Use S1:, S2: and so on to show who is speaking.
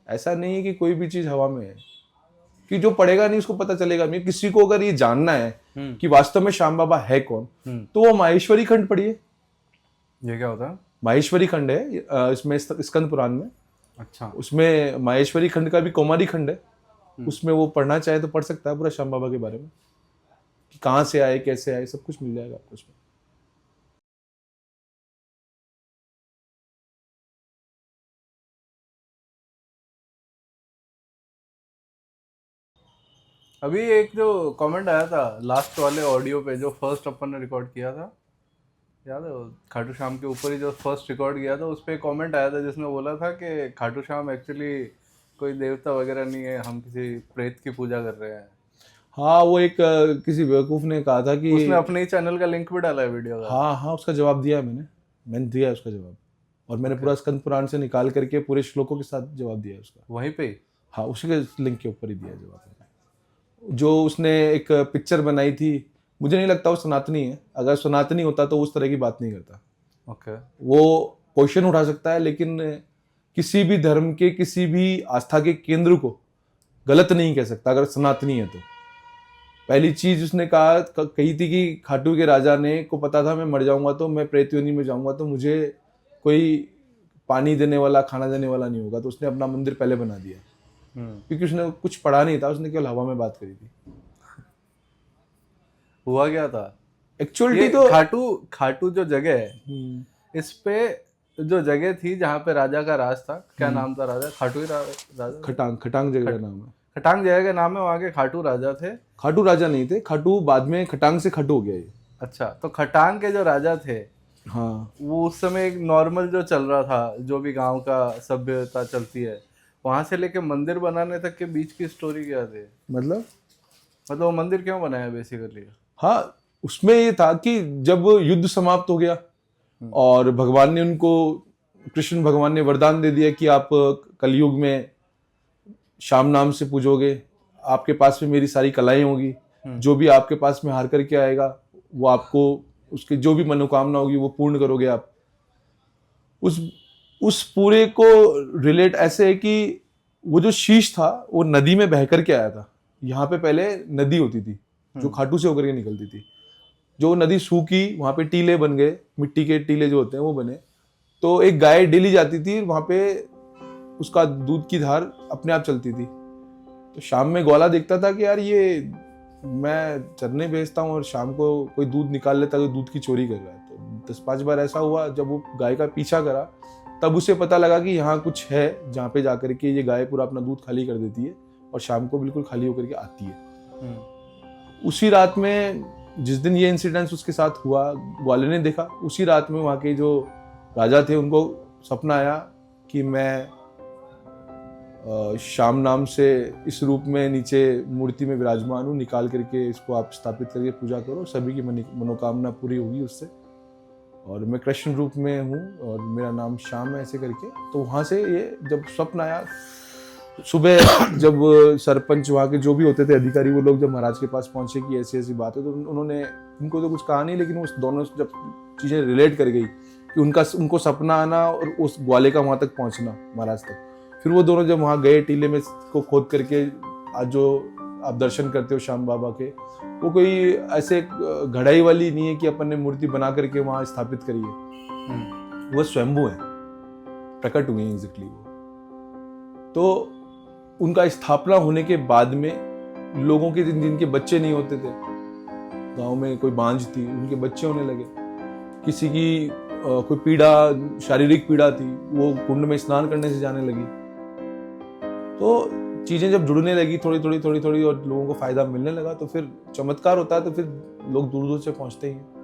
S1: ऐसा नहीं है कि कोई भी चीज हवा में है, कि जो पढ़ेगा नहीं उसको पता चलेगा नहीं। किसी को अगर ये जानना है कि वास्तव में श्याम बाबा है कौन, तो वो माहेश्वरी खंड पढ़िए।
S2: ये क्या होता है?
S1: माहेश्वरी खंड है इसमें स्कंद पुराण में।
S2: अच्छा।
S1: उसमें माहेश्वरी खंड का भी कौमारी खंड है, उसमें वो पढ़ना चाहे तो पढ़ सकता है पूरा श्याम बाबा के बारे में, कि कहाँ से आए, कैसे आए, सब कुछ मिल जाएगा आपको उसमें।
S2: अभी एक जो कमेंट आया था लास्ट वाले ऑडियो पे, जो फर्स्ट अपन ने रिकॉर्ड किया था, याद है? खाटू श्याम के ऊपर ही जो फर्स्ट रिकॉर्ड किया था, उस पर कमेंट आया था जिसने बोला था कि खाटू श्याम एक्चुअली कोई देवता वगैरह नहीं है, हम किसी प्रेत की पूजा कर रहे हैं।
S1: हाँ, वो एक किसी बेवकूफ ने कहा था कि
S2: उसने अपने ही चैनल का लिंक भी डाला है वीडियो का।
S1: हाँ हाँ, उसका जवाब दिया है मैंने दिया है उसका जवाब, और मैंने पूरा स्कंद पुराण से निकाल करके पूरे श्लोकों के साथ जवाब दिया है उसका,
S2: वहीं पे ही।
S1: हाँ, उसी के लिंक के ऊपर ही दिया है जवाब मैंने। जो उसने एक पिक्चर बनाई थी, मुझे नहीं लगता वो सनातनी है। अगर सनातनी होता तो उस तरह की बात नहीं करता।
S2: ओके।
S1: वो क्वेश्चन उठा सकता है, लेकिन किसी भी धर्म के, किसी भी आस्था के केंद्र को गलत नहीं कह सकता अगर सनातनी है तो। पहली चीज उसने कही थी कि खाटू के राजा ने को पता था मैं मर जाऊंगा तो, मैं प्रेत योनि में जाऊंगा तो मुझे कोई पानी देने वाला, खाना देने वाला नहीं होगा, तो उसने अपना मंदिर पहले बना दिया, क्योंकि उसने कुछ पढ़ा नहीं था, उसने केवल हवा में बात करी थी।
S2: हुआ क्या था
S1: एक्चुअली तो
S2: खाटू जो जगह है, इस पे जो जगह थी जहाँ पे राजा का राज था, क्या नाम था राजा? खाटू ही राजा।
S1: खटांग जगह का नाम है।
S2: खटांग जगह का नाम है, वहाँ के खाटू राजा थे।
S1: खाटू राजा नहीं थे, खाटू बाद में खटांग से खाटू हो गया ये।
S2: अच्छा, तो खटांग के जो राजा थे,
S1: हाँ,
S2: वो उस समय एक नॉर्मल जो चल रहा था, जो भी गांव का सभ्यता चलती है, वहां से लेके मंदिर बनाने तक के बीच की स्टोरी क्या थी?
S1: मतलब
S2: वो मंदिर क्यों बनाया बेसिकली?
S1: हाँ, उसमें ये था कि जब युद्ध समाप्त हो गया और भगवान ने उनको, कृष्ण भगवान ने वरदान दे दिया कि आप कलयुग में श्याम नाम से पूजोगे, आपके पास में मेरी सारी कलाएं होगी, जो भी आपके पास में हार करके आएगा वो आपको उसके जो भी मनोकामना होगी वो पूर्ण करोगे आप। उस पूरे को रिलेट ऐसे है कि वो जो शीश था वो नदी में बह करके आया था। यहाँ पे पहले नदी होती थी जो खाटू से होकर के निकलती थी, जो नदी सूखी, वहां पे टीले बन गए, मिट्टी के टीले जो होते हैं वो बने, तो एक गाय डेली जाती थी वहां पे, उसका दूध की धार अपने आप चलती थी। तो शाम में ग्वाला देखता था कि यार ये मैं चरने भेजता हूँ और शाम को कोई दूध निकाल लेता है, कोई दूध की चोरी कर रहा है। तो 10-5 बार ऐसा हुआ, जब वो गाय का पीछा करा तब उसे पता लगा कि यहाँ कुछ है जहाँ पे जाकर के ये गाय पूरा अपना दूध खाली कर देती है और शाम को बिल्कुल खाली होकर के आती है। उसी रात में जिस दिन ये इंसिडेंस उसके साथ हुआ, ग्वाले ने देखा, उसी रात में वहाँ के जो राजा थे उनको सपना आया कि मैं श्याम नाम से इस रूप में नीचे मूर्ति में विराजमान हूँ, निकाल करके इसको आप स्थापित करके पूजा करो, सभी की मनोकामना पूरी होगी उससे, और मैं कृष्ण रूप में हूँ और मेरा नाम श्याम है, ऐसे करके। तो वहाँ से ये जब स्वप्न आया, सुबह जब सरपंच वहाँ के जो भी होते थे अधिकारी, वो लोग जब महाराज के पास पहुंचे कि ऐसी ऐसी बात है, तो उन्होंने, उनको तो कुछ कहा नहीं, लेकिन उस दोनों जब चीज़ें रिलेट कर गई कि उनको सपना आना और उस ग्वाले का वहाँ तक पहुँचना महाराज तक, फिर वो दोनों जब वहाँ गए टीले में को खोद करके, आज जो आप दर्शन करते हो श्याम बाबा के, वो कोई ऐसे घड़ाई वाली नहीं है कि अपन ने मूर्ति बना करके वहाँ स्थापित करी है, वो स्वयंभू है, प्रकट हुई है एग्जैक्टली वो। तो उनका स्थापना होने के बाद में लोगों के जिनके बच्चे नहीं होते थे, गांव में कोई बांझ थी, उनके बच्चे होने लगे, किसी की कोई पीड़ा, शारीरिक पीड़ा थी, वो कुंड में स्नान करने से जाने लगी। तो चीजें जब जुड़ने लगी थोड़ी थोड़ी और लोगों को फायदा मिलने लगा, तो फिर चमत्कार होता है, तो फिर लोग दूर दूर से पहुंचते ही हैं।